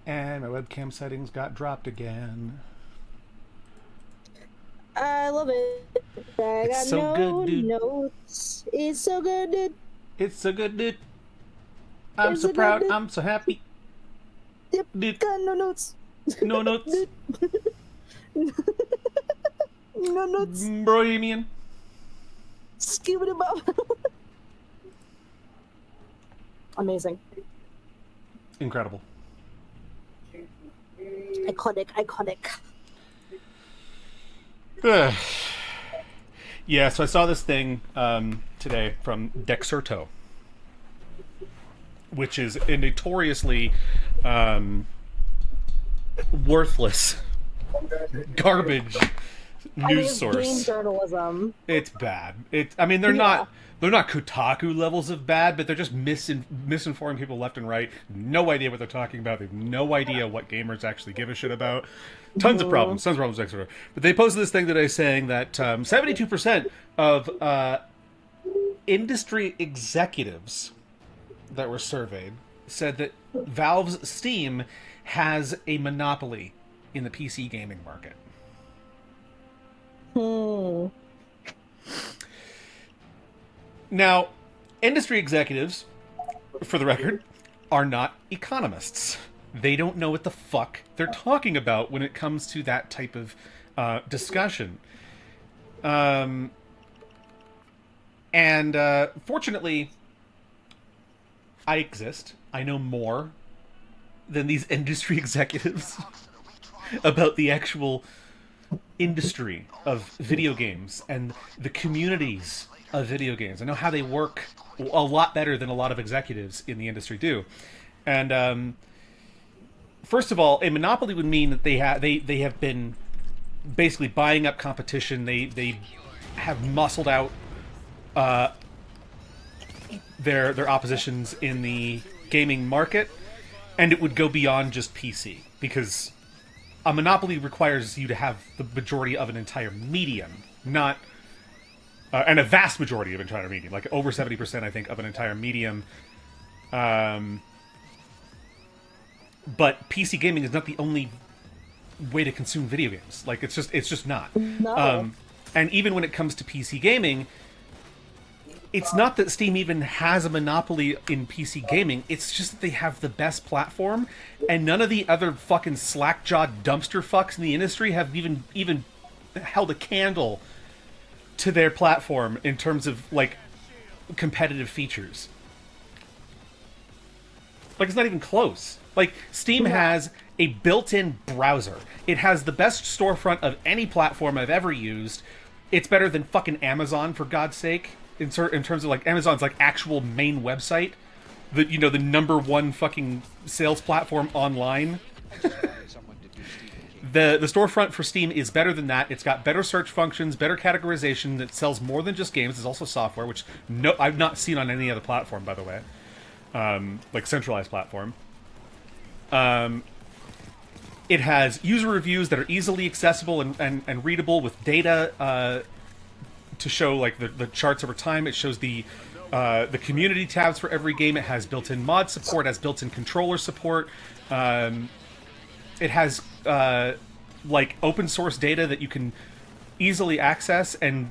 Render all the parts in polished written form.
And my webcam settings got dropped again. I love it. I got so no good, dude. notes. It's so good, dude. It's so good, dude. I'm It's so so proud. good, dude. I'm so happy. Yep. Dude. Got no notes. No notes. No notes. Bohemian. Scooby Bob. Amazing. Incredible. Iconic. Yeah, so I saw this thing today from Dexerto, which is a notoriously worthless garbage news source. Game journalism. It's bad. I mean, they're not Kotaku levels of bad, but they're just misinforming people left and right. No idea what they're talking about. They have no idea what gamers actually give a shit about. Tons of problems, etc. But they posted this thing today saying that 72% of industry executives that were surveyed said that Valve's Steam has a monopoly in the PC gaming market. Now, industry executives, for the record, are not economists. They don't know what the fuck they're talking about when it comes to that type of discussion. Fortunately, I exist. I know more than these industry executives about the actual industry of video games and the communities of video games. I know how they work a lot better than a lot of executives in the industry do. And first of all, a monopoly would mean that they have been basically buying up competition. They have muscled out their oppositions in the gaming market, and it would go beyond just PC, because a monopoly requires you to have the majority of an entire medium, not and a vast majority of an entire medium, like over 70%, I think, of an entire medium. But PC gaming is not the only way to consume video games. Like, it's just not. No. And even when it comes to PC gaming, it's not that Steam even has a monopoly in PC gaming. It's just that they have the best platform, and none of the other fucking slack-jawed dumpster fucks in the industry have even held a candle to their platform in terms of, like, competitive features. Like, it's not even close. Like, Steam has a built-in browser. It has the best storefront of any platform I've ever used. It's better than fucking Amazon, for God's sake. In terms of, like, Amazon's, like, actual main website, the number one fucking sales platform online. The storefront for Steam is better than that. It's got better search functions, better categorization. It sells more than just games. It's also software, which I've not seen on any other platform, by the way, like centralized platform. It has user reviews that are easily accessible and readable with data to show, like, the charts over time. It shows the community tabs for every game. It has built-in mod support. It has built-in controller support. It has like open source data that you can easily access, and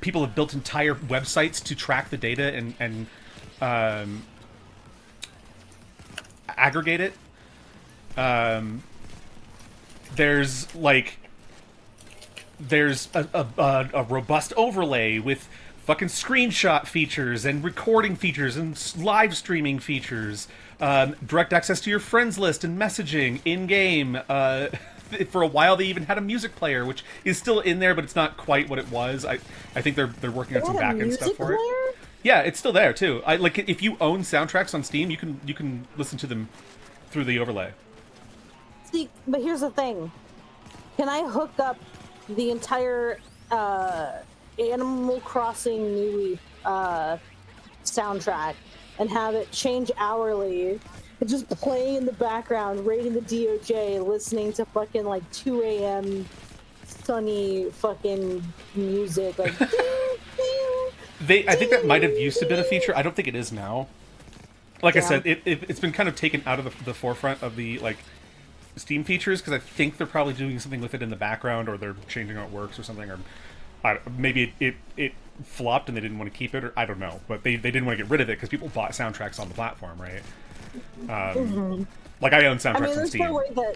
people have built entire websites to track the data and aggregate it. There's a robust overlay with fucking screenshot features and recording features and live streaming features, direct access to your friends list and messaging in game. For a while, they even had a music player, which is still in there, but it's not quite what it was. I think they're working on some back-end stuff for it. Yeah, it's still there too. Like if you own soundtracks on Steam, you can listen to them through the overlay. See, but here's the thing: can I hook up the entire Animal Crossing New Leaf soundtrack and have it change hourly? Just playing in the background, raiding the DOJ, listening to fucking like 2 a.m. sunny fucking music. Like, I think that might have used to been a feature. I don't think it is now. Like I said, it's been kind of taken out of the forefront of the like Steam features because I think they're probably doing something with it in the background, or they're changing how it works or something, or maybe it flopped and they didn't want to keep it, or I don't know. But they didn't want to get rid of it because people bought soundtracks on the platform, right? Like I own soundtracks on Steam. No way that,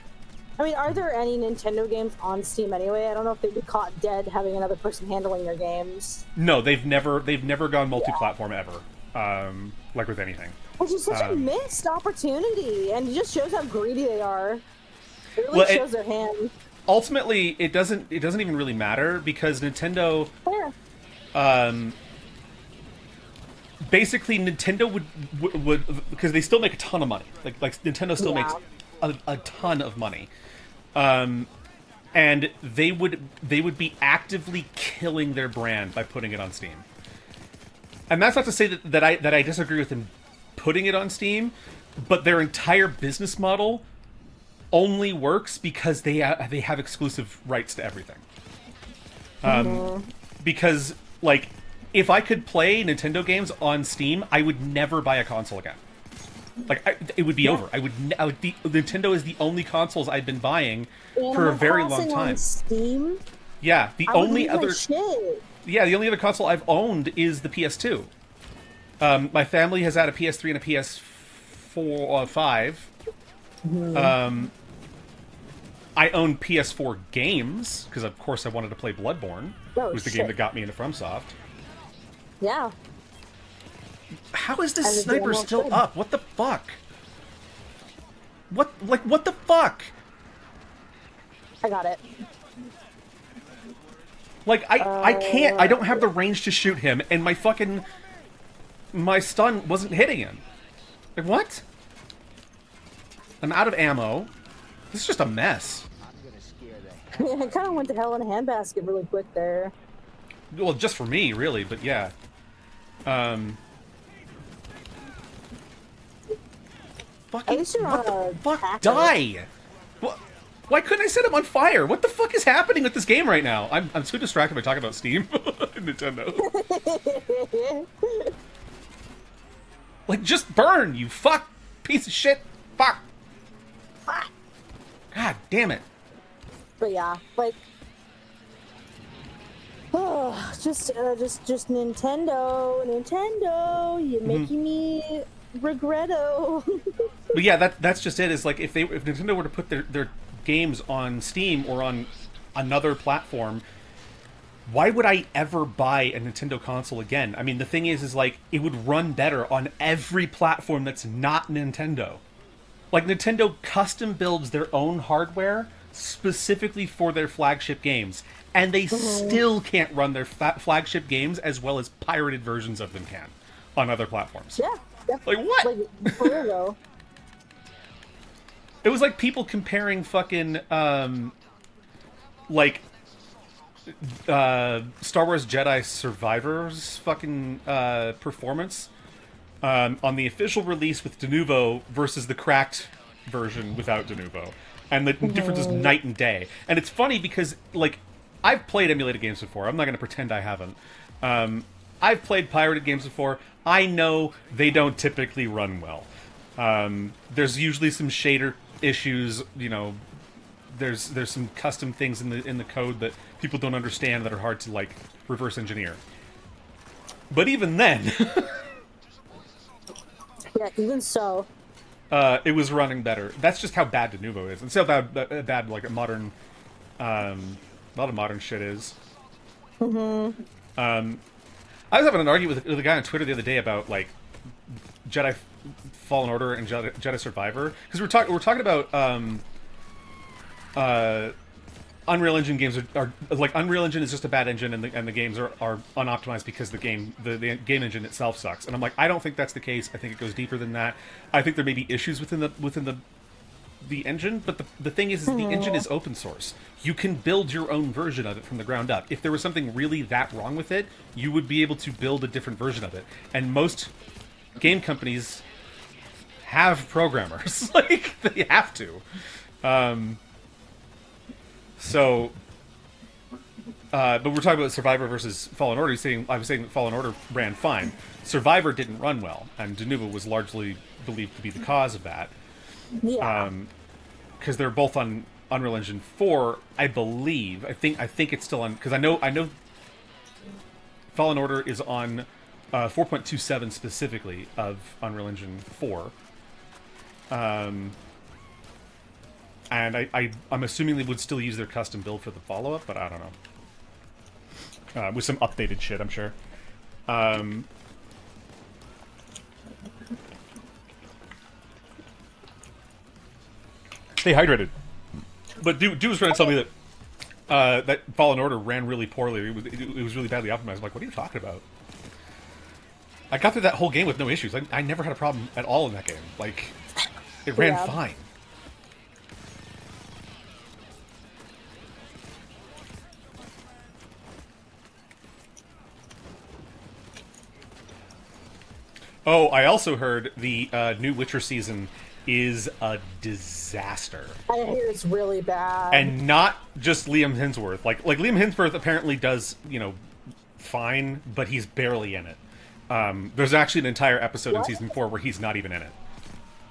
are there any Nintendo games on Steam anyway? I don't know if they'd be caught dead having another person handling your games. No, they've never gone multi-platform ever. Like with anything. Which is such a missed opportunity, and it just shows how greedy they are. It really shows their hand. Ultimately, it doesn't even really matter because Nintendo. Basically, Nintendo would because they still make a ton of money. Like Nintendo still makes a ton of money, and they would be actively killing their brand by putting it on Steam. And that's not to say that I disagree with them putting it on Steam, but their entire business model only works because they have exclusive rights to everything. Because like, if I could play Nintendo games on Steam, I would never buy a console again. Like, it would be over. Nintendo is the only consoles I've been buying for a very long time. On Steam? Yeah, the only other console I've owned is the PS2. My family has had a PS3 and a PS4, 5. I own PS4 games because, of course, I wanted to play Bloodborne. It was the game that got me into FromSoft. Yeah. How is this sniper still up? What the fuck? What the fuck? I got it. Like, I can't, I don't have the range to shoot him, and my stun wasn't hitting him. Like, what? I'm out of ammo. This is just a mess. I kind of went to hell in a handbasket really quick there. Well, just for me, really, but yeah. At least you're what on the fuck? packet. Die! What? Why couldn't I set him on fire? What the fuck is happening with this game right now? I'm so distracted by talking about Steam and Nintendo. Like, just burn, you fuck piece of shit. Fuck. God damn it. But yeah, like, just Nintendo, you're making me regretto. But yeah, that's just it. Is like if Nintendo were to put their games on Steam or on another platform, why would I ever buy a Nintendo console again? I mean, the thing is like it would run better on every platform that's not Nintendo. Like, Nintendo custom builds their own hardware specifically for their flagship games, and they still can't run their flagship games as well as pirated versions of them can on other platforms. Yeah. Like, what? Like, for real, though. It was like people comparing fucking, Star Wars Jedi Survivor's fucking performance on the official release with Denuvo versus the cracked version without Denuvo. And the difference is night and day. And it's funny because, like, I've played emulated games before. I'm not going to pretend I haven't. I've played pirated games before. I know they don't typically run well. There's usually some shader issues, you know. There's some custom things in the code that people don't understand that are hard to, like, reverse engineer. But even then... Yeah, even so. It was running better. That's just how bad Denuvo is. And so bad like a lot of modern shit is. I I was having an argument with a guy on Twitter the other day about like Jedi Fallen Order and Jedi Survivor, because we're talking about Unreal Engine games are like, Unreal Engine is just a bad engine, and the games are unoptimized because the game engine itself sucks. And I'm like, I don't think that's the case. I think it goes deeper than that. I think there may be issues within the engine, but the thing is the engine is open source. You can build your own version of it from the ground up. If there was something really that wrong with it, you would be able to build a different version of it. And most game companies have programmers. Like, they have to. But we're talking about Survivor versus Fallen Order. I was saying that Fallen Order ran fine. Survivor didn't run well, and Denuvo was largely believed to be the cause of that. Yeah. Because they're both on Unreal Engine 4, I believe. I think it's still on, because I know Fallen Order is on 4.27 specifically of Unreal Engine 4. And I'm assuming they would still use their custom build for the follow-up, but I don't know. With some updated shit, I'm sure. Stay hydrated. But Dude was trying to tell me that that Fallen Order ran really poorly. It was really badly optimized. I'm like, what are you talking about? I got through that whole game with no issues. I never had a problem at all in that game. Like, it ran fine. Oh, I also heard the new Witcher season is a disaster. I hear it's really bad. And not just Liam Hemsworth. Like Liam Hemsworth apparently does, fine, but he's barely in it. There's actually an entire episode in season 4 where he's not even in it.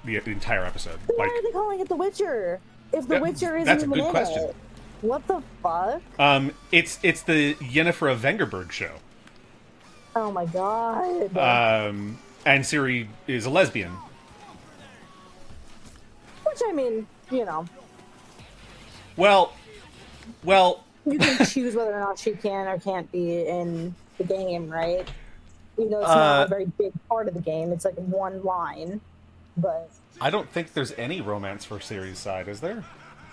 The entire episode. Why are they calling it The Witcher? If The Witcher isn't even in it. What the fuck? It's the Yennefer of Vengerberg show. Oh my god. And Ciri is a lesbian. Which, I mean, Well... You can choose whether or not she can or can't be in the game, right? Even though it's not a very big part of the game. It's like one line, but... I don't think there's any romance for Ciri's side, is there?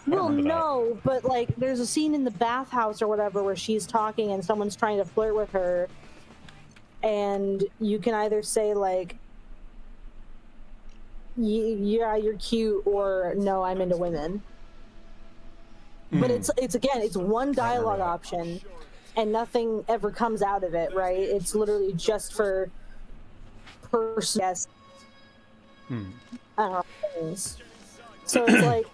Well, no, but, like, there's a scene in the bathhouse or whatever where she's talking and someone's trying to flirt with her, and you can either say, like, yeah, you're cute, or no, I'm into women. But it's one dialogue option, and nothing ever comes out of it, right? It's literally just for person. I don't know, things. So it's like,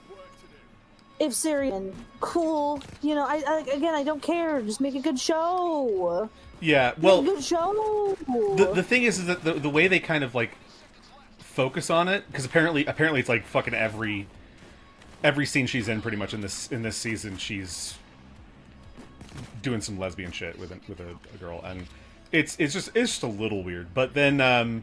if Syrian, cool, I don't care. Just make a good show. Yeah, well, make a good show. The thing is that the way they kind of like focus on it, because apparently it's like fucking every scene she's in pretty much in this season, she's doing some lesbian shit with a girl, and it's just a little weird. But then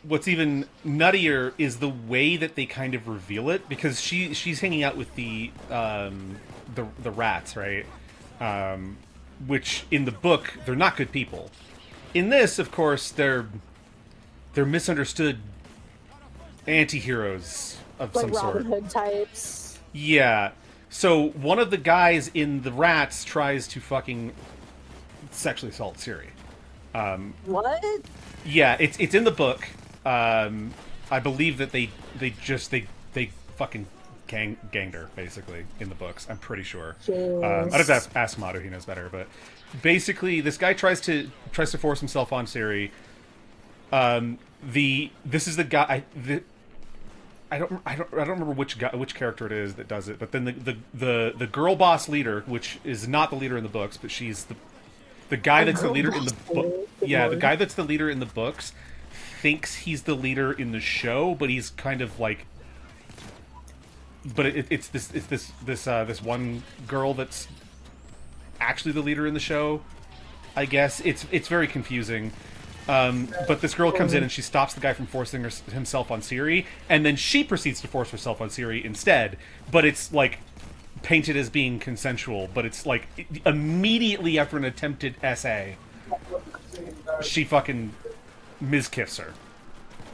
what's even nuttier is the way that they kind of reveal it, because she's hanging out with the rats, right? Which in the book they're not good people. In this, of course, they're misunderstood anti-heroes of like some sort. Robin Hood types. Yeah. So one of the guys in the rats tries to fucking sexually assault Ciri. What? Yeah, it's in the book. I believe that they fucking ganged her, basically, in the books. I'm pretty sure. I'd have to ask Mato, he knows better, but basically this guy tries to force himself on Ciri. This is the guy. I don't remember which character it is that does it, but then the girl boss leader, which is not the leader in the books, but she's the guy that's the leader in the book. Yeah, the guy that's the leader in the books thinks he's the leader in the show, but he's kind of like. But it's this one girl that's actually the leader in the show, I guess. It's very confusing. But this girl comes in and she stops the guy from forcing himself on Ciri, and then she proceeds to force herself on Ciri instead. But it's like painted as being consensual, but it's like immediately after an attempted essay, she fucking miskiffs her.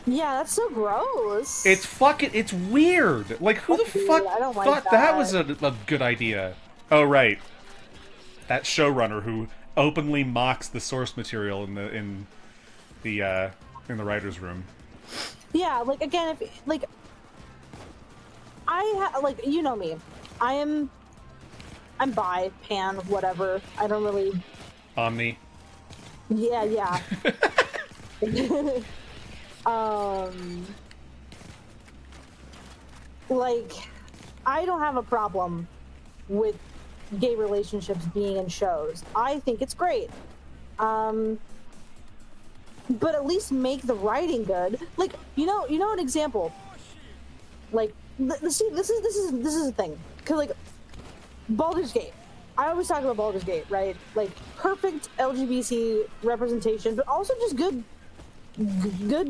Yeah, that's so gross. It's weird. Like, who the fuck I don't like thought that that. was a good idea? Oh, right. That showrunner who openly mocks the source material in the writer's room. Yeah, like, again, if, like, like, you know me. I'm bi, pan, whatever. I don't really... Omni. Yeah. Like, I don't have a problem with gay relationships being in shows. I think it's great. But at least make the writing good. Like, you know an example. Like, see, this is the thing. Cause like, Baldur's Gate. I always talk about Baldur's Gate, right? Like, perfect LGBT representation, but also just good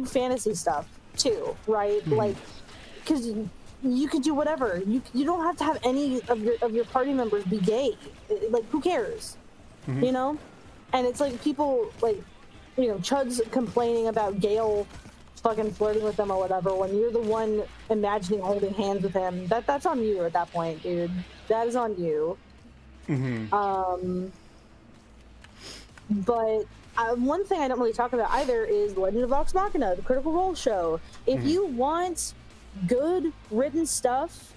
fantasy stuff too, right? Like, because you could do whatever. You don't have to have any of your party members be gay. Like, who cares? You know? And it's like people like, you know, Chud's complaining about Gale fucking flirting with them or whatever when you're the one imagining holding hands with him. That's on you at that point, dude. That is on you. But one thing I don't really talk about either is Legend of Vox Machina, the Critical Role show. If you want good written stuff,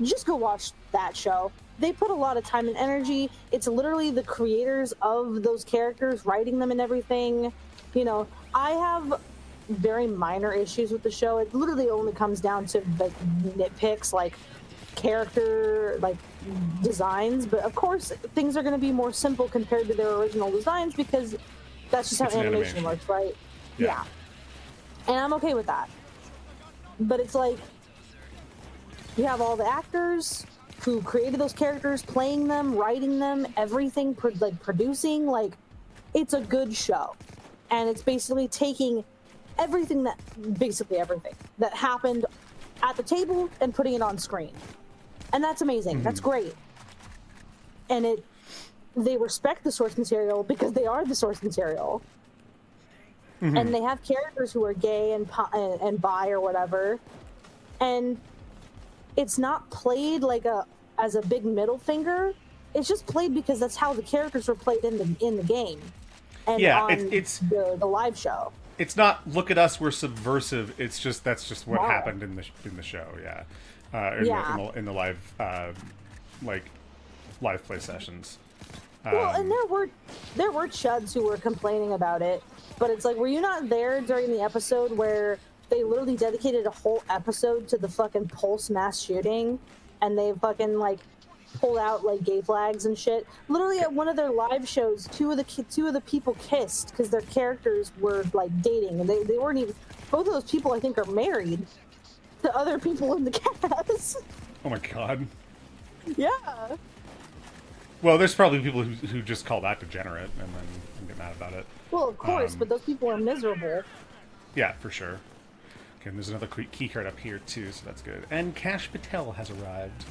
just go watch that show. They put a lot of time and energy. It's literally the creators of those characters writing them and everything. You know, I have very minor issues with the show. It literally only comes down to like nitpicks, like character, like designs. But of course, things are going to be more simple compared to their original designs because that's just how animation works, right? Yeah. And I'm okay with that. But it's like, you have all the actors who created those characters, playing them, writing them, everything, like producing. Like, it's a good show. And it's basically taking basically everything that happened at the table and putting it on screen. And that's amazing. That's great. And they respect the source material because they are the source material. And they have characters who are gay and bi or whatever. And it's not played like as a big middle finger. It's just played because that's how the characters were played in the game. And it's the live show. It's not look at us, we're subversive. It's just that's just what happened in the show. In the live live play sessions. Well, and there were chuds who were complaining about it, but it's like, were you not there during the episode where they literally dedicated a whole episode to the fucking Pulse mass shooting, and they fucking like pulled out like gay flags and shit? Literally at one of their live shows, two of the people kissed because their characters were like dating, and they weren't even. Both of those people, I think, are married to other people in the cast. Oh my god. Yeah. Well, there's probably people who just call that degenerate and then get mad about it. Well, of course, but those people are miserable. Yeah, for sure. Okay, and there's another key card up here too, so that's good. And Cash Patel has arrived.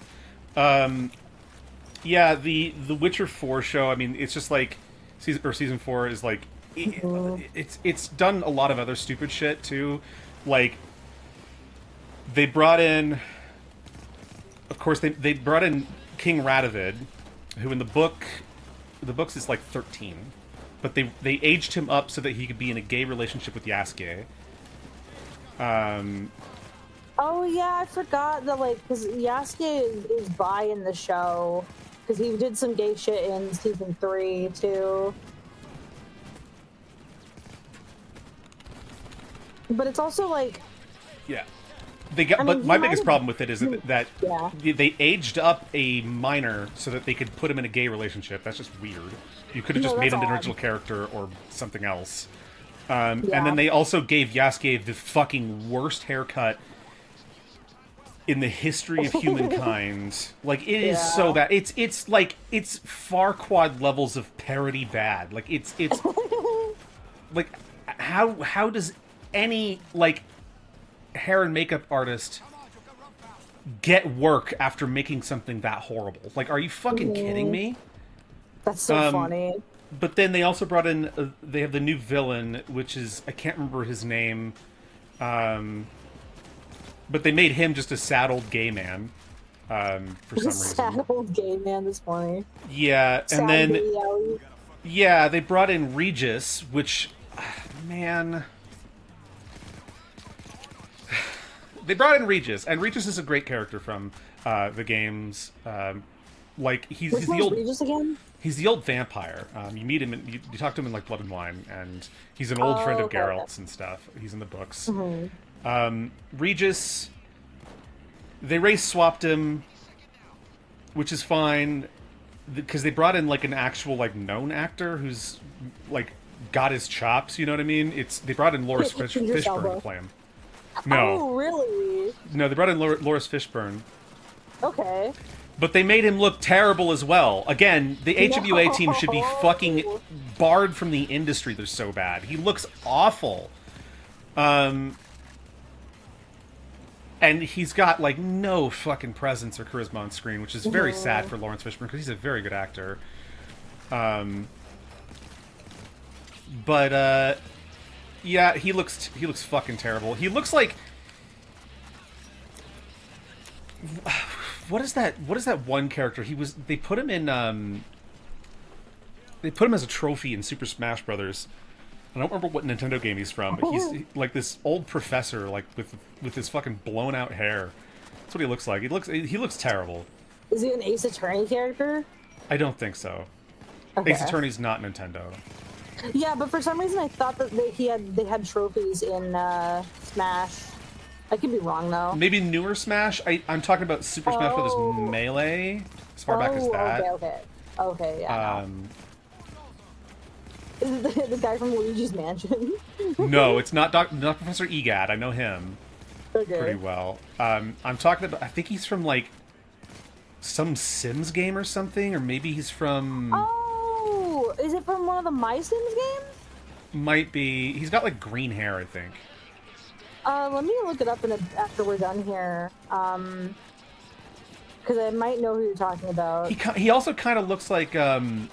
Yeah, the Witcher 4 show. I mean, it's just like season 4 is like it's done a lot of other stupid shit too. Like they brought in, of course, they brought in King Radovid, who in the books is like 13, but they aged him up so that he could be in a gay relationship with Yasuke. Oh yeah, I forgot that, like, because Yasuke is bi in the show because he did some gay shit in season 3 too. But it's also like, yeah. But my biggest problem with it is that they aged up a minor so that they could put him in a gay relationship. That's just weird. You could have just made him an original character or something else. And then they also gave Yasuke the fucking worst haircut in the history of humankind. Like, it is so bad. It's like, it's Farquaad levels of parody bad. Like, it's like, how does any, like, hair and makeup artist get work after making something that horrible. Like, are you fucking kidding me? That's so funny. But then they also brought in, they have the new villain, which is, I can't remember his name, but they made him just a sad old gay man, for some reason. Sad old gay man, that's funny. Yeah, Sad and then, baby Ellie. yeah, they brought in Regis, which, man... They brought in Regis, and Regis is a great character from the games. Like, he's Which the one's old... Regis again? He's the old vampire. You meet him, you talk to him in like Blood and Wine, and he's an old friend of okay. Geralt's and stuff. He's in the books. Mm-hmm. Regis, they race swapped him, which is fine, because they brought in like an actual like known actor who's like got his chops. You know what I mean? They brought in Loris Fishburne to play him. No, Oh, really? no, they brought in Loris Fishburne. Okay. But they made him look terrible as well. Again, the HWA team should be fucking barred from the industry. They're so bad. He looks awful. And he's got, like, no fucking presence or charisma on screen, which is very sad for Lawrence Fishburne, because he's a very good actor. But, yeah, he looks fucking terrible. He looks like... What is that one character? They put him in, they put him as a trophy in Super Smash Brothers. I don't remember what Nintendo game he's from, but he's like this old professor, like with his fucking blown out hair. That's what he looks like. He looks terrible. Is he an Ace Attorney character? I don't think so. Okay. Ace Attorney's not Nintendo. Yeah, but for some reason I thought that they had trophies in Smash. I could be wrong though. Maybe newer Smash. I'm talking about Super Smash Bros. Melee. As far back as that. Okay, yeah. Is it the guy from Luigi's Mansion? No, it's not not Professor Egad. I know him pretty well. I'm talking about. I think he's from like some Sims game or something, or maybe he's from. Oh, is it from one of the My Sims games? Might be. He's got like green hair, I think. Let me look it up after we're done here. Because I might know who you're talking about. He also kind of looks like the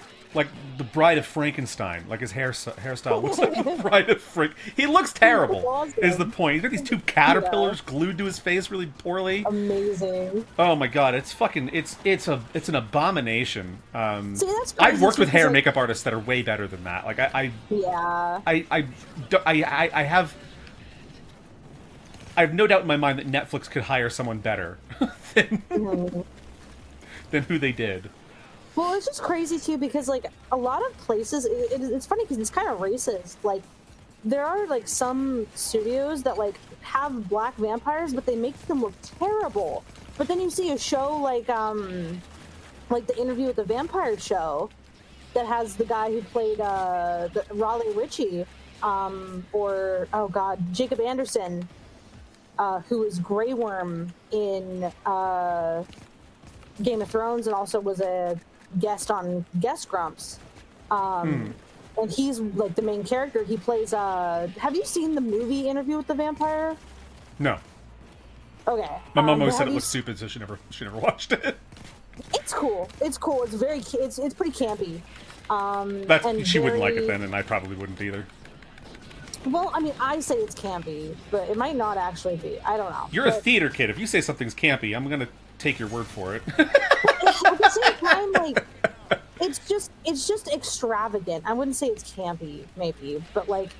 Bride of Frankenstein. Like his hairstyle looks like the Bride of Frank. He looks terrible. Awesome. Is the point? He's got these two caterpillars glued to his face really poorly. Amazing. Oh my god, it's fucking it's an abomination. See, that's I've worked with hair and like, makeup artists that are way better than that. Like I have no doubt in my mind that Netflix could hire someone better than who they did. Well, it's just crazy too because like a lot of places, it's funny because it's kind of racist. Like there are like some studios that like have black vampires, but they make them look terrible. But then you see a show like the Interview with the Vampire show that has the guy who played Raleigh Ritchie, or oh god, Jacob Anderson. Who was Grey Worm in Game of Thrones and also was a guest on Guest Grumps. And he's like the main character. He plays. Have you seen the movie Interview with the Vampire? No. Okay. My mom always said it looked stupid, so she never watched it. It's cool. It's cool. It's very. It's pretty campy. She wouldn't like it then, and I probably wouldn't either. Well, I mean, I say it's campy, but it might not actually be. I don't know. You're a theater kid. If you say something's campy, I'm gonna take your word for it. At the same time, like, it's just extravagant. I wouldn't say it's campy, maybe, but like,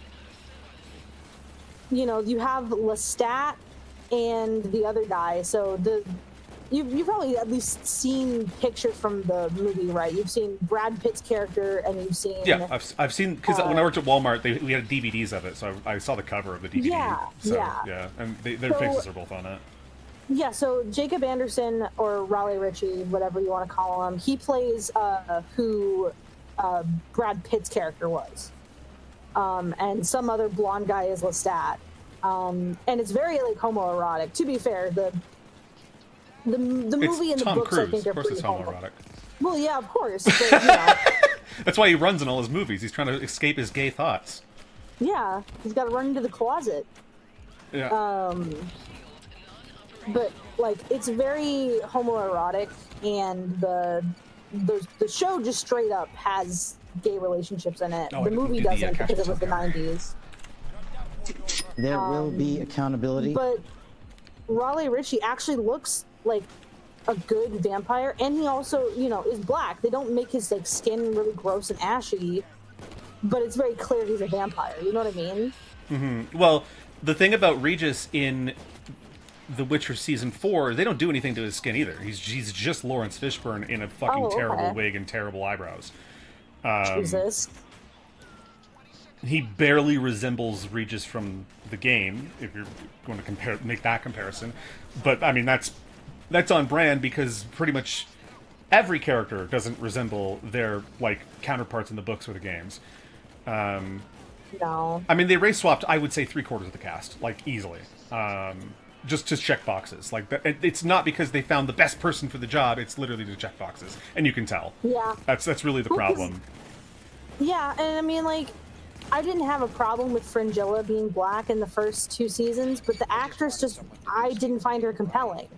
you know, you have Lestat and the other guy. So you've probably at least seen pictures from the movie, right? You've seen Brad Pitt's character, and you've seen I've seen because when I worked at Walmart, we had DVDs of it, so I saw the cover of the DVD. Yeah, and their faces are both on it. Yeah, so Jacob Anderson or Raleigh Ritchie, whatever you want to call him, he plays who Brad Pitt's character was, and some other blonde guy is Lestat, and it's very like homoerotic. To be fair, the movie and the Tom books, Cruise. I think, are Of course pretty it's homoerotic. Well, yeah, of course. But, you know. That's why he runs in all his movies. He's trying to escape his gay thoughts. Yeah, he's got to run into the closet. Yeah. but like it's very homoerotic, and the show just straight up has gay relationships in it. Oh, The I movie didn't do the doesn't because it was the catch-up. 90s. There will be accountability. But Raleigh Ritchie actually looks like a good vampire, and he also, you know, is black. They don't make his like skin really gross and ashy, but it's very clear he's a vampire. You know what I mean? Well, the thing about Regis in The Witcher season 4, they don't do anything to his skin either. He's just Lawrence Fishburne in a fucking terrible wig and terrible eyebrows. Jesus. He barely resembles Regis from the game, if you're going to make that comparison. But I mean, that's on brand because pretty much every character doesn't resemble their like counterparts in the books or the games. No. I mean, they race swapped, I would say, 3/4 of the cast, like easily, just to check boxes. Like it's not because they found the best person for the job; it's literally to check boxes, and you can tell. Yeah. That's really the problem. Yeah, and I mean, like, I didn't have a problem with Fringilla being black in the first 2 seasons, but the actress I didn't find her compelling.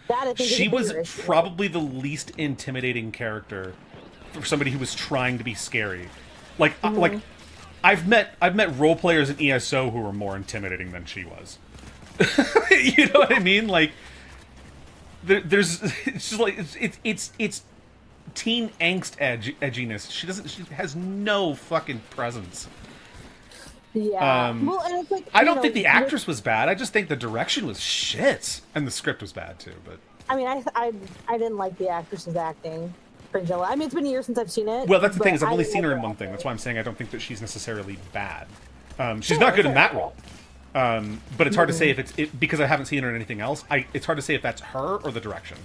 That I think She is a was bigger issue. probably the least intimidating character for somebody who was trying to be scary. Like, I've met role players in ESO who were more intimidating than she was. You know what I mean? Like, there's it's just like it's teen angst edginess. She has no fucking presence. Yeah. Well, and it's like, I don't think the actress was bad. I just think the direction was shit, and the script was bad too. But I mean, I didn't like the actress's acting. Fringilla. I mean, it's been a year since I've seen it. well, that's the but thing is I've I only didn't seen her like in one acting. thing. That's why I'm saying I don't think that she's necessarily bad. She's not good in that role. But it's hard to say if because I haven't seen her in anything else. It's hard to say if that's her or the direction.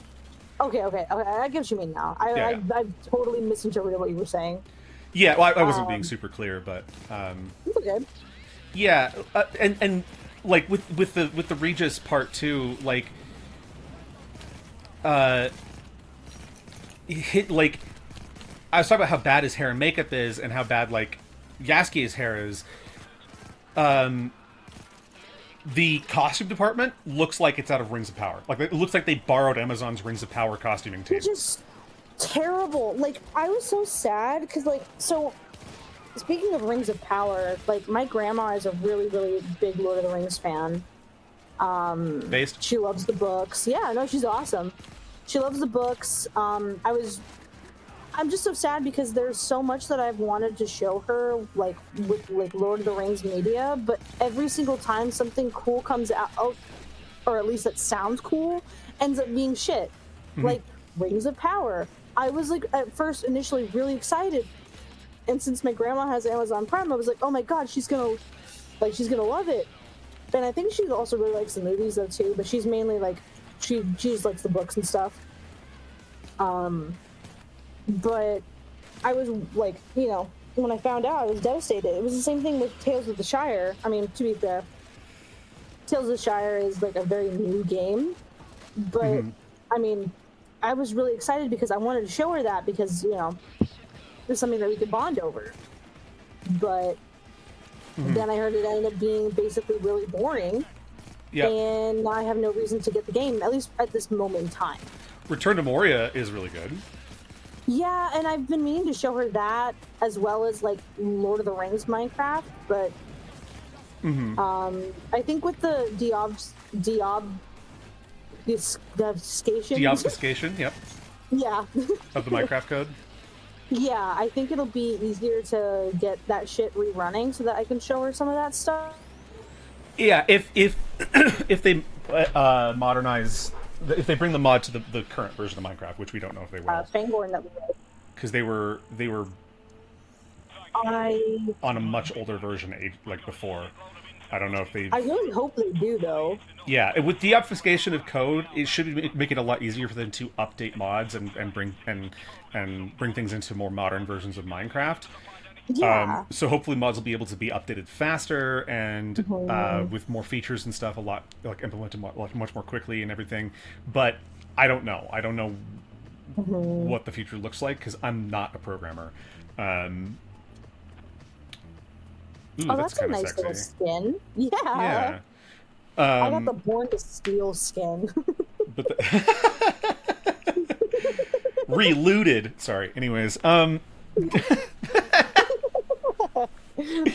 Okay. I get what you mean now. I totally misinterpreted what you were saying. Yeah, well, I wasn't being super clear, but It's okay. yeah, and like with the Regis part too, like like I was talking about how bad his hair and makeup is, and how bad like Yaski's hair is. The costume department looks like it's out of Rings of Power. Like it looks like they borrowed Amazon's Rings of Power costuming team. Which is terrible. Like, I was so sad because, like, so speaking of Rings of Power, like, my grandma is a really, really big Lord of the Rings fan. Based? She loves the books. Yeah, no, she's awesome. She loves the books. I'm just so sad because there's so much that I've wanted to show her, like, with like Lord of the Rings media, but every single time something cool comes out, or at least that sounds cool, ends up being shit. Like Rings of Power. I was like at first initially really excited, and since my grandma has Amazon Prime, I was like, oh my god, she's gonna love it. And I think she also really likes the movies though too, but she's mainly like she just likes the books and stuff. But I was like, you know, when I found out, I was devastated. It was the same thing with Tales of the Shire. I mean, to be fair, Tales of the Shire is like a very new game, but I mean, I was really excited because I wanted to show her that because, you know, it's something that we could bond over. But then I heard it ended up being basically really boring. Yeah. And I have no reason to get the game, at least at this moment in time. Return to Moria is really good. Yeah, and I've been meaning to show her that as well as like Lord of the Rings Minecraft, but I think with the Deobfuscation, yep, yeah. of the Minecraft code. Yeah, I think it'll be easier to get that shit rerunning so that I can show her some of that stuff. Yeah, if if they modernize, if they bring the mod to the current version of Minecraft, which we don't know if they will, Fangorn that we did. because they were I on a much older version like before. I don't know if they. I really hope they do though. Yeah, with the obfuscation of code, it should make it a lot easier for them to update mods and bring things into more modern versions of Minecraft. Yeah. So hopefully mods will be able to be updated faster and with more features and stuff, a lot like implemented much more quickly and everything. But I don't know. I don't know what the future looks like because I'm not a programmer. Ooh, Oh, that's a kinda nice sexy. little skin. Yeah. Yeah. I got the Born to Steal skin. But relooted. Sorry. Anyways,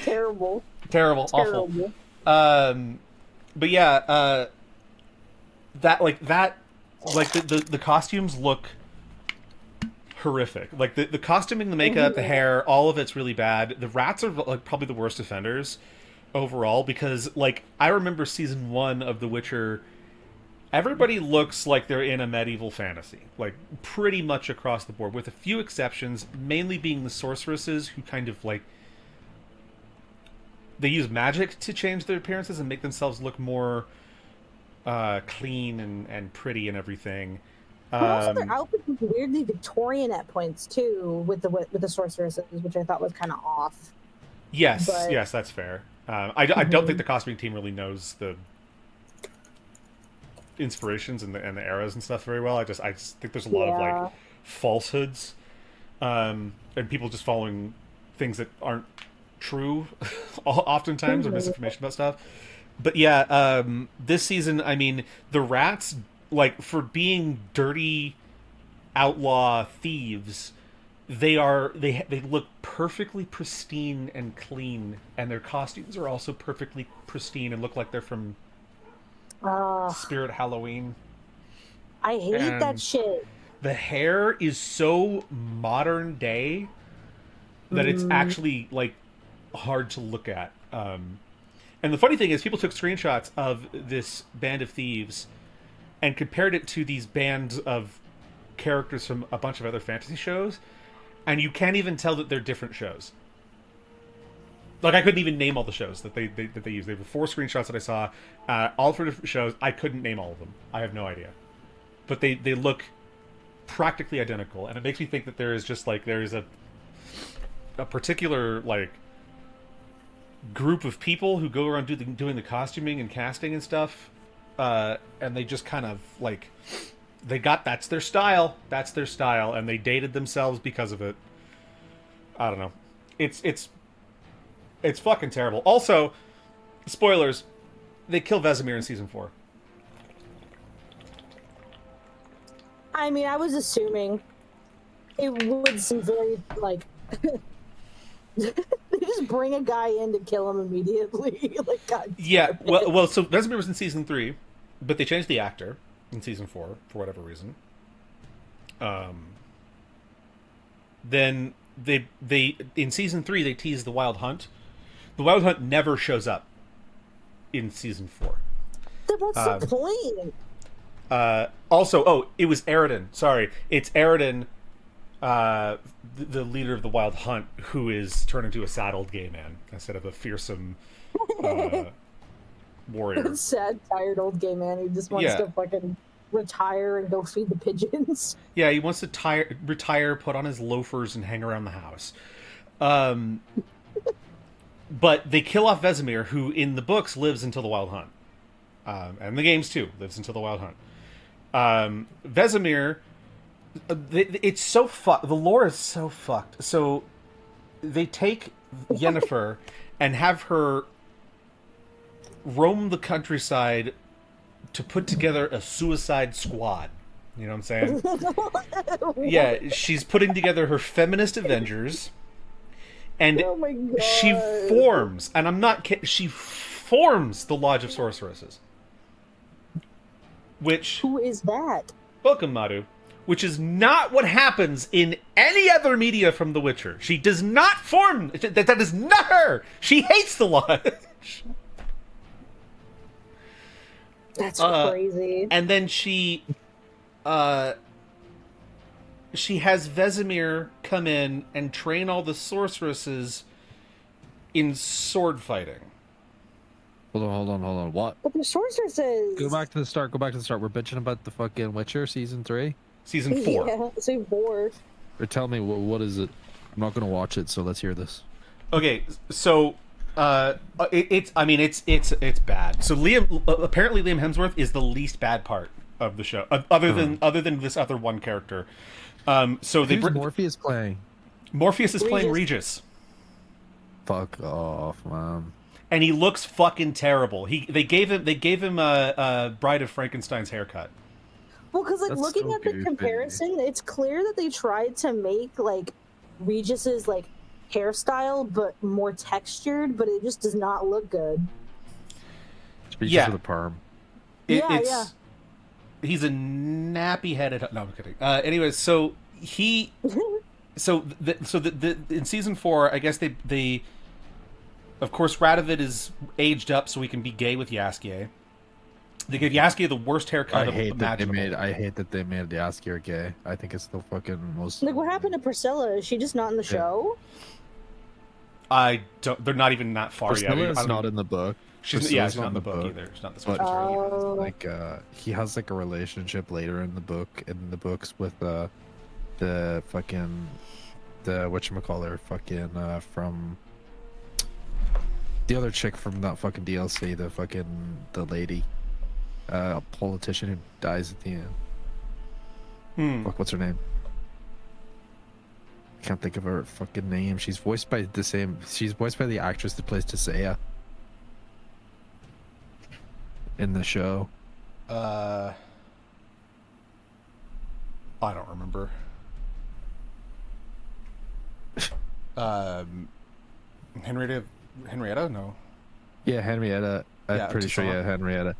Terrible. terrible, awful. But yeah, the costumes look horrific. Like the costuming, the makeup, the hair, all of it's really bad. The rats are like probably the worst offenders overall because like I remember season 1 of The Witcher. Everybody looks like they're in a medieval fantasy, like pretty much across the board, with a few exceptions, mainly being the sorceresses who kind of like they use magic to change their appearances and make themselves look more clean and pretty and everything. But also their outfits was weirdly Victorian at points too, with the sorceresses, which I thought was kind of off. Yes, but... yes, that's fair. I don't think the costuming team really knows the inspirations and the eras and stuff very well. I just think there's a lot of like falsehoods, and people just following things that aren't true, oftentimes, or misinformation about stuff. But yeah, this season, I mean, the rats, like for being dirty outlaw thieves, they look perfectly pristine and clean, and their costumes are also perfectly pristine and look like they're from Spirit Halloween. I hate that shit. The hair is so modern day that it's actually like hard to look at. And the funny thing is, people took screenshots of this band of thieves and compared it to these bands of characters from a bunch of other fantasy shows, and you can't even tell that they're different shows. Like, I couldn't even name all the shows that they used. There were 4 screenshots that I saw, all for different shows. I couldn't name all of them. I have no idea. But they look practically identical, and it makes me think that there is just, like, there is a particular, like, group of people who go around doing the costuming and casting and stuff, and they just kind of, like, that's their style, and they dated themselves because of it. I don't know. It's fucking terrible. Also, spoilers, they kill Vesemir in season 4. I mean, I was assuming it would seem very, like... they just bring a guy in to kill him immediately. Like, God. Yeah, well, so Vesemir was in season 3, but they changed the actor in season 4 for whatever reason. Then they in season 3 they teased the Wild Hunt. The Wild Hunt never shows up in season 4. Then what's the point? Also, it was Aroden. Sorry, it's Aroden, the leader of the Wild Hunt, who is turned into a sad old gay man instead of a fearsome warrior. Sad, tired old gay man who just wants to fucking retire and go feed the pigeons. Yeah, he wants to retire, put on his loafers, and hang around the house. But they kill off Vesemir, who in the books lives until the Wild Hunt. And the games too, lives until the Wild Hunt. Vesemir, it's so fucked. The lore is so fucked. So they take Yennefer and have her roam the countryside to put together a suicide squad. You know what I'm saying? Yeah, she's putting together her feminist Avengers. And she forms, and I'm not kidding, she forms the Lodge of Sorceresses. Who is that? Welcome, Madhu. Which is not what happens in any other media from The Witcher. She does not form, that is not her! She hates the Lodge! That's crazy. And then she has Vesemir come in and train all the sorceresses in sword fighting. Hold on. What? But the sorceresses... Go back to the start. We're bitching about the fucking Witcher season 3? Season 4. Yeah, season 4. Or tell me, what is it? I'm not going to watch it, so let's hear this. Okay, so... it's bad. So apparently Liam Hemsworth is the least bad part of the show, other than this other one character. So Who's Morpheus playing? Morpheus is playing Regis. Fuck off, man. And he looks fucking terrible. They gave him a Bride of Frankenstein's haircut. Well, because like That's looking so at the goofy. comparison, it's clear that they tried to make like Regis's like hairstyle, but more textured, but it just does not look good. Speeches Yeah. of the perm. Yeah. He's a nappy-headed. No, I'm kidding. Anyways, so he, in season 4, I guess they, of course, Radovid is aged up so he can be gay with Jaskier. They give Jaskier the worst haircut imaginable. I hate that they made Jaskier gay. I think it's the fucking most. Like, what happened to Priscilla? Is she just not in the show? I don't. They're not even that far yet. Priscilla's not in the book. She's not in the book either. She's not the But Swedish like he has like a relationship later in the books with the whatchamacallit fucking from the other chick from that fucking DLC, the lady, politician who dies at the end. Fuck, what's her name? I can't think of her fucking name. She's voiced by the actress that plays Tisea in the show. I don't remember. Henrietta? No. Yeah, Henrietta. I'm pretty sure. Yeah, Henrietta.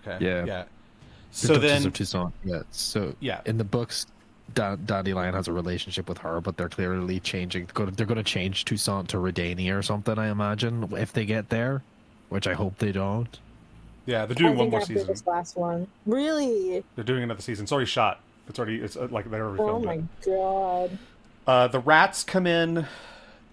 Okay. Yeah. So The then, Duchess of Toussaint. Yeah. So yeah. in the books, Dandelion has a relationship with her, but they're clearly changing. They're going to change Toussaint to Redania or something, I imagine, if they get there, which I hope they don't. Yeah, they're doing one more After season. this last one. Really? They're doing another season. It's already shot. It's like they already Oh filmed my it. god. The rats come in.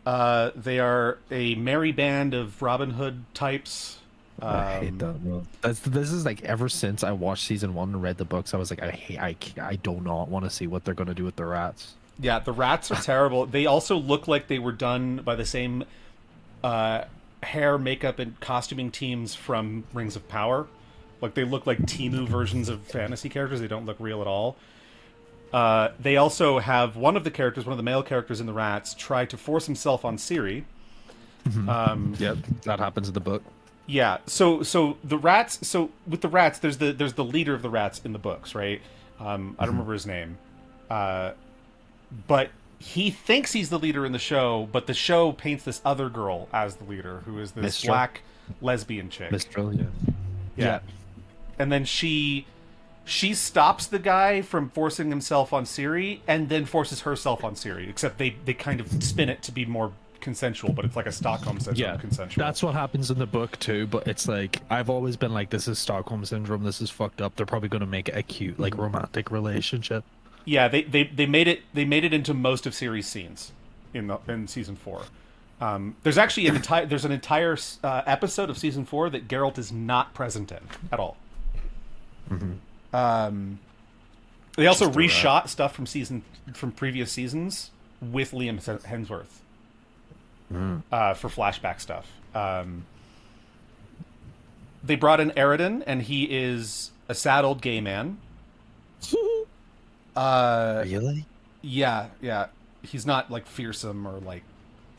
They are a merry band of Robin Hood types. I hate that, bro. This is like ever since I watched season 1 and read the books, I was like, I do not want to see what they're going to do with the rats. Yeah, the rats are terrible. They also look like they were done by the same hair, makeup, and costuming teams from Rings of Power. Like, they look like Temu versions of fantasy characters. They don't look real at all. They also have one of the male characters in the rats, try to force himself on Ciri. Yep, that happens in the book. Yeah, so the rats. So with the rats, there's the leader of the rats in the books, right? I don't remember his name, but he thinks he's the leader in the show. But the show paints this other girl as the leader, who is this Mistral? black lesbian chick. Mistral, yeah. Yeah, and then she stops the guy from forcing himself on Ciri, and then forces herself on Ciri. Except they kind of spin it to be more consensual, but it's like a Stockholm syndrome consensual. That's what happens in the book too, but it's like I've always been like, this is Stockholm syndrome, this is fucked up. They're probably going to make it a cute like romantic relationship. Yeah, they made it into most of Ciri's scenes in season 4. There's actually an entire episode of season 4 that Geralt is not present in at all. They also reshot stuff from previous seasons with Liam Hemsworth. For flashback stuff. They brought in Eridan, and he is a sad old gay man. Really? Yeah. He's not like fearsome or like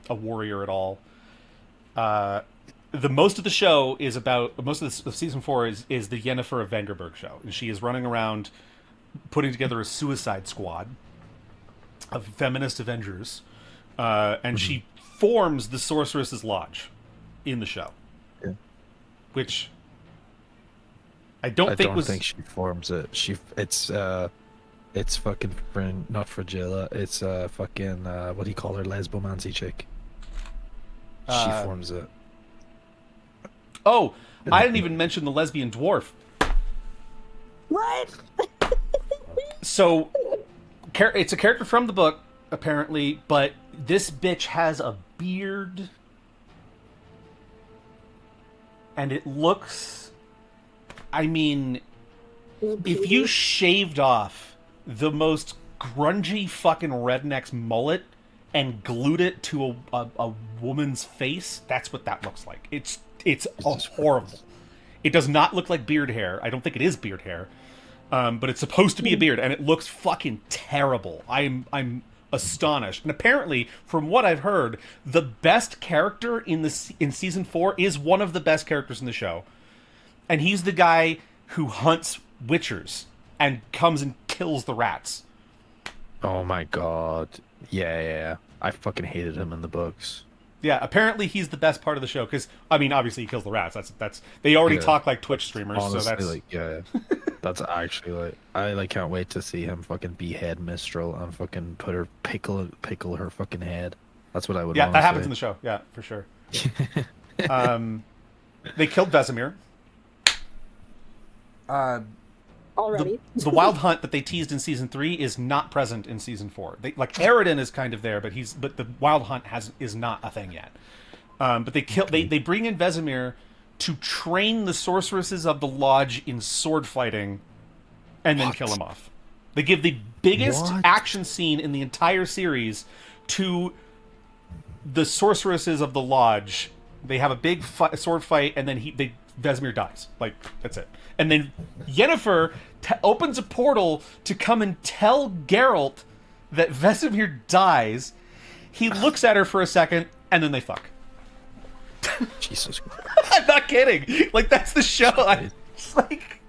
a warrior at all. Most of the show is about of season 4 is the Yennefer of Vengerberg show, and she is running around putting together a suicide squad of feminist Avengers, and she forms the Sorceress's Lodge in the show, which I don't think she forms it. It's fucking not Fragilla. It's fucking what do you call her, lesbomancy chick? She forms it. Oh, I didn't even mention the lesbian dwarf. What? So, it's a character from the book, apparently, but this bitch has a beard, and it looks, I mean, if you shaved off the most grungy fucking redneck's mullet and glued it to a woman's face, that's what that looks like. It's horrible. It does not look like beard hair. I don't think it is beard hair, but it's supposed to be a beard, and it looks fucking terrible. I'm astonished. And apparently, from what I've heard, the best character in season 4 is one of the best characters in the show, and he's the guy who hunts witchers and comes and kills the rats. Oh my god. Yeah. I fucking hated him in the books. Yeah, apparently he's the best part of the show because I mean, obviously he kills the rats. That's they already talk like Twitch streamers, Honestly, so that's like, yeah. That's actually like I like can't wait to see him fucking behead Mistral and fucking put her pickle her fucking head. That's what I would. Yeah, want that to happens say. in the show. Yeah, for sure. They killed Vesemir. Already. The wild hunt that they teased in season 3 is not present in season 4. They, like Aridin is kind of there, but the wild hunt is not a thing yet. But they bring in Vesemir to train the sorceresses of the lodge in sword fighting, and then kill him off. They give the biggest action scene in the entire series to the sorceresses of the lodge. They have a big sword fight, and then Vesemir dies. Like, that's it. And then Yennefer opens a portal to come and tell Geralt that Vesemir dies. He looks at her for a second, and then they fuck. Jesus Christ. I'm not kidding. Like, that's the show. It's like...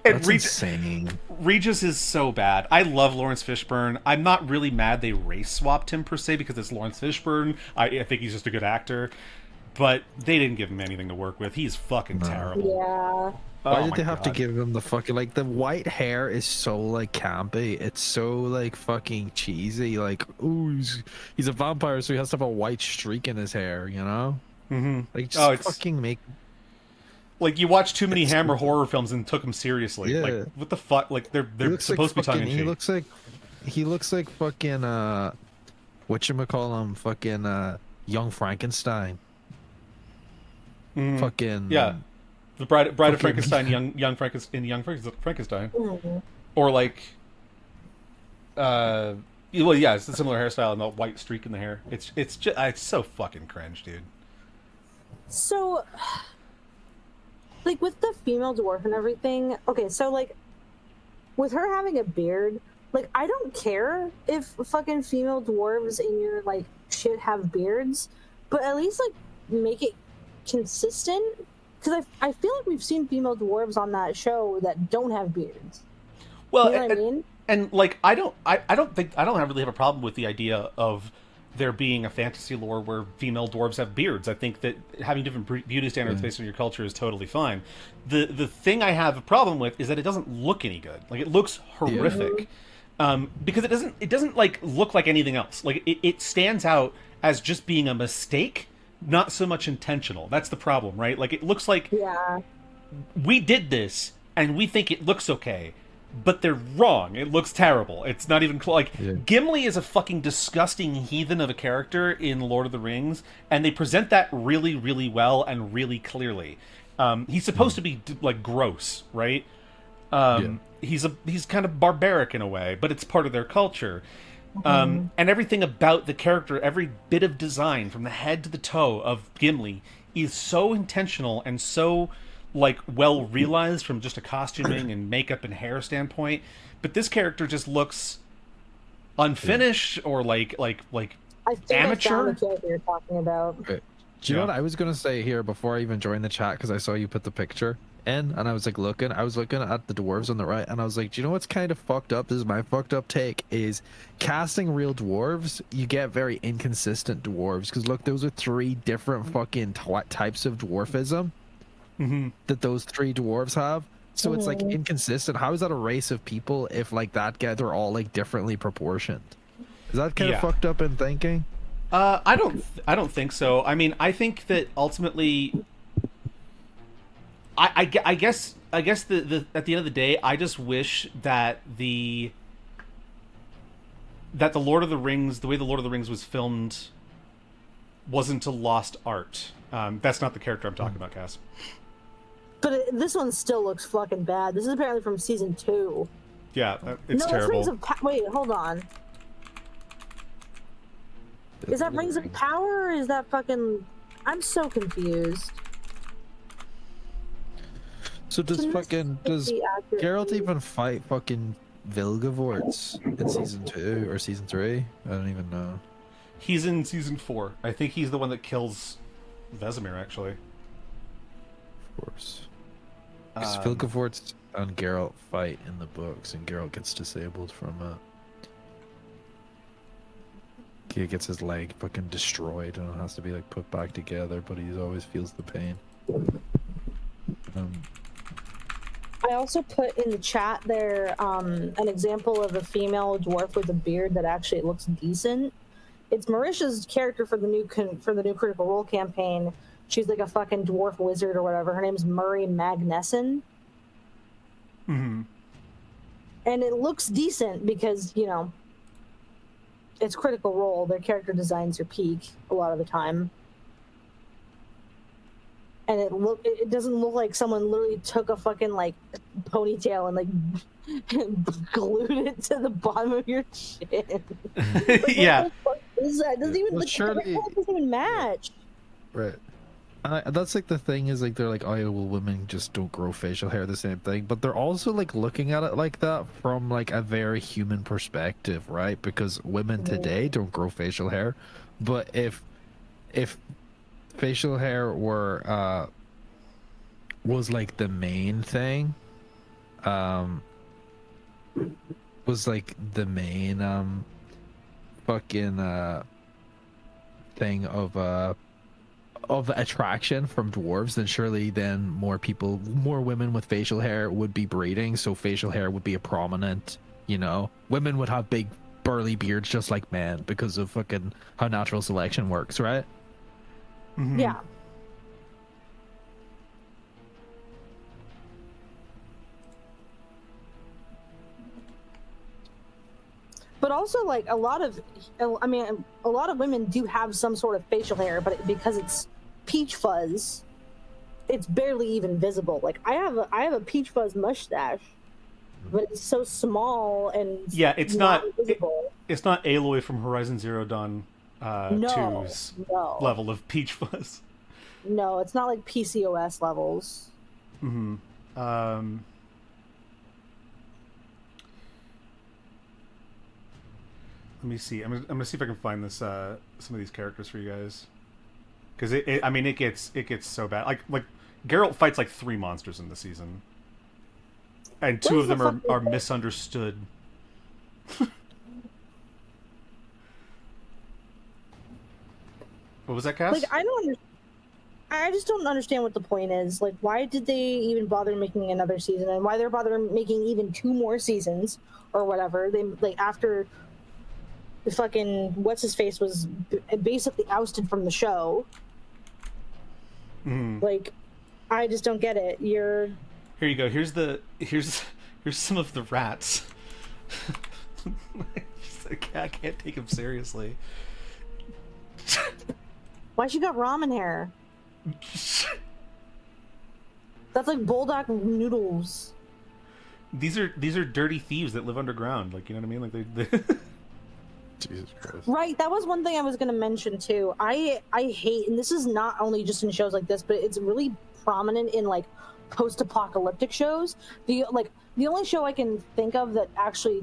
And That's insane. Regis is so bad. I love Lawrence Fishburne. I'm not really mad they race swapped him, per se, because it's Lawrence Fishburne. I think he's just a good actor. But they didn't give him anything to work with. He's fucking terrible. Yeah. Why did they have to give him the fucking, like, the white hair is so, like, campy. It's so, like, fucking cheesy. Like, ooh, he's a vampire, so he has to have a white streak in his hair, you know? Mm-hmm. Like, just fucking make... Like, you watch too many Hammer horror films and took them seriously. Yeah. Like, what the fuck? Like, they're supposed to be tongue-in-cheek. He looks like fucking, whatchamacallem, fucking, Young Frankenstein. Fucking... Yeah. The Bride of Frankenstein, young Frankenstein. Mm-hmm. Or like, well, yeah, it's a similar hairstyle and the white streak in the hair. It's just it's so fucking cringe, dude. So, like, with the female dwarf and everything, okay, so, like, with her having a beard, like, I don't care if fucking female dwarves in your, like, shit have beards, but at least, like, make it consistent. Because I feel like we've seen female dwarves on that show that don't have beards. Well, you know what I mean? And like, I don't really have a problem with the idea of there being a fantasy lore where female dwarves have beards. I think that having different beauty standards based on your culture is totally fine. The thing I have a problem with is that it doesn't look any good. Like, it looks horrific. Because it doesn't like look like anything else. Like, it stands out as just being a mistake, not so much intentional. That's the problem, right? Like, it looks like we did this and we think it looks okay, but they're wrong. It looks terrible. It's not even Gimli is a fucking disgusting heathen of a character in Lord of the Rings, and they present that really, really well and really clearly. He's supposed to be like gross, right? He's kind of barbaric in a way, but it's part of their culture. And everything about the character, every bit of design from the head to the toe of Gimli is so intentional and so, like, well realized from just a costuming and makeup and hair standpoint. But this character just looks unfinished or like I think amateur. I found the character you're talking about. Okay. Do you know what I was gonna say here before I even joined the chat, because I saw you put the picture in and I was like looking at the dwarves on the right, and I was like, do you know what's kind of fucked up? This is my fucked up take, is casting real dwarves, you get very inconsistent dwarves, because look, those are 3 different fucking types of dwarfism that those 3 dwarves have. So it's like inconsistent. How is that a race of people if like that guy, they're all like differently proportioned? Is that kind of fucked up in thinking? I don't think so. I mean, I think that ultimately, I guess the at the end of the day, I just wish that the Lord of the Rings, the way the Lord of the Rings was filmed, wasn't a lost art. That's not the character I'm talking about, Cass. But this one still looks fucking bad. This is apparently from season 2. Yeah, it's terrible. Rings of wait, hold on. Is that Rings of Power, or is that fucking... I'm so confused. So does Geralt even fight fucking Vilgevort's in season 2 or season 3? I don't even know. He's in season 4. I think he's the one that kills Vesemir, actually. Of course. Because Vilgevort's and Geralt fight in the books, and Geralt gets disabled from it. He gets his leg fucking destroyed, and it has to be like put back together, but he always feels the pain. I also put in the chat there an example of a female dwarf with a beard that actually looks decent. It's Marisha's character for the new Critical Role campaign. She's like a fucking dwarf wizard or whatever. Her name's Murray Magnuson. Mm-hmm. And it looks decent because, you know, it's Critical Role. Their character designs are peak a lot of the time. And it doesn't look like someone literally took a fucking like ponytail and like glued it to the bottom of your chin. Like, yeah. what the fuck is that? It doesn't even, Well, surely- it doesn't even match. Right. That's like the thing is like they're like, oh yeah, well, women just don't grow facial hair, the same thing, but they're also like looking at it like that from like a very human perspective, right? Because women today don't grow facial hair, but if facial hair were was like the main thing, was like the main fucking thing of attraction from dwarves, then surely then more women with facial hair would be breeding, so facial hair would be a prominent, you know, women would have big burly beards just like men because of fucking how natural selection works, right? Mm-hmm. Yeah. But also, like, a lot of women do have some sort of facial hair, but because it's peach fuzz, it's barely even visible. Like, I have a peach fuzz mustache, but it's so small and Yeah, it's not visible. It's not Aloy from Horizon Zero Dawn No, 2's no. level of peach fuzz. No, it's not like PCOS levels. Mm-hmm. Let me see. I'm gonna see if I can find this some of these characters for you guys, because it gets so bad. Like Geralt fights like 3 monsters in the season, and 2 of them are misunderstood. What was that, Cass? Like, I just don't understand what the point is. Like, why did they even bother making another season, and why they're bothering making even 2 more seasons or whatever? They like after the fucking what's his face was basically ousted from the show. Mm. Like, I just don't get it. Here you go. Here's some of the rats. I can't take him seriously. Why she got ramen hair? That's like bulldog noodles. These are dirty thieves that live underground. Like, you know what I mean? Like they... Jesus Christ. Right, that was one thing I was going to mention too. I hate, and this is not only just in shows like this, but it's really prominent in like post-apocalyptic shows. The only show I can think of that actually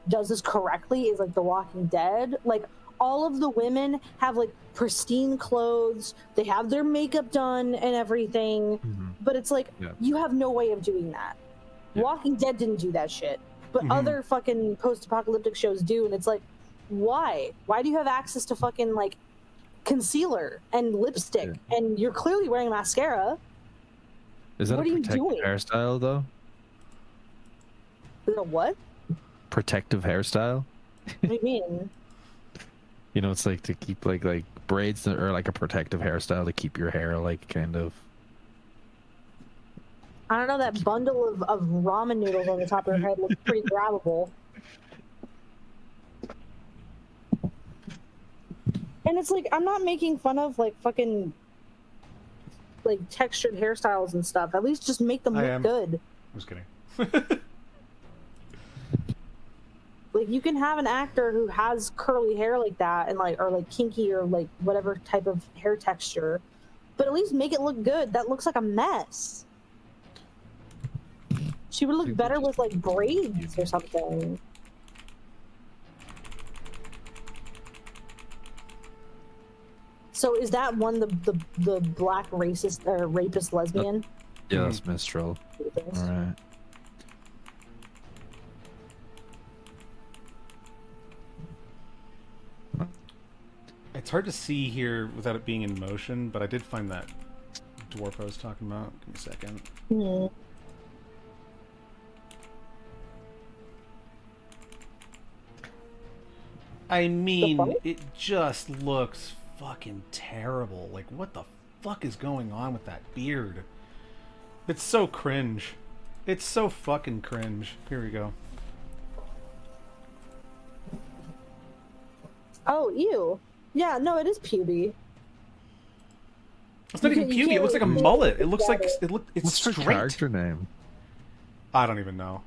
does this correctly is like The Walking Dead. Like, all of the women have like pristine clothes, they have their makeup done and everything, but it's like, you have no way of doing that. Walking Dead didn't do that shit, but other fucking post-apocalyptic shows do, and it's like, why do you have access to fucking like concealer and lipstick and you're clearly wearing mascara? Is that what a are you protective doing? hairstyle though? Is it what? Protective hairstyle? What do you mean? You know, it's like to keep like braids or like a protective hairstyle to keep your hair like kind of. I don't know, that bundle of ramen noodles on the top of her head looks pretty grabbable. And it's like, I'm not making fun of like fucking like textured hairstyles and stuff. At least just make them look good. I'm just kidding. Like, you can have an actor who has curly hair like that and like, or like kinky or like whatever type of hair texture, but at least make it look good. That looks like a mess. She would look better with like braids or something. So is that one the black racist or rapist lesbian? Yeah, that's Mistral. All right. It's hard to see here without it being in motion, but I did find that dwarf I was talking about. Give me a second. Hmm. I mean, it just looks fucking terrible. Like, what the fuck is going on with that beard? It's so cringe. It's so fucking cringe. Here we go. Oh, ew. Yeah, no, it is puby. It's not even You pubic. It looks like a can't mullet. It looks get like it. it's What's her straight. character name? I don't even know.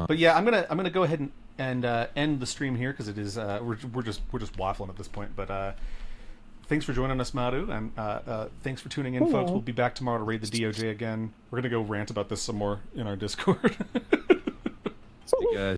But yeah, I'm gonna go ahead and end the stream here because it is we're just waffling at this point. But thanks for joining us, Maru, and thanks for tuning in, folks. We'll be back tomorrow to raid the DOJ again. We're gonna go rant about this some more in our Discord. Hey guys.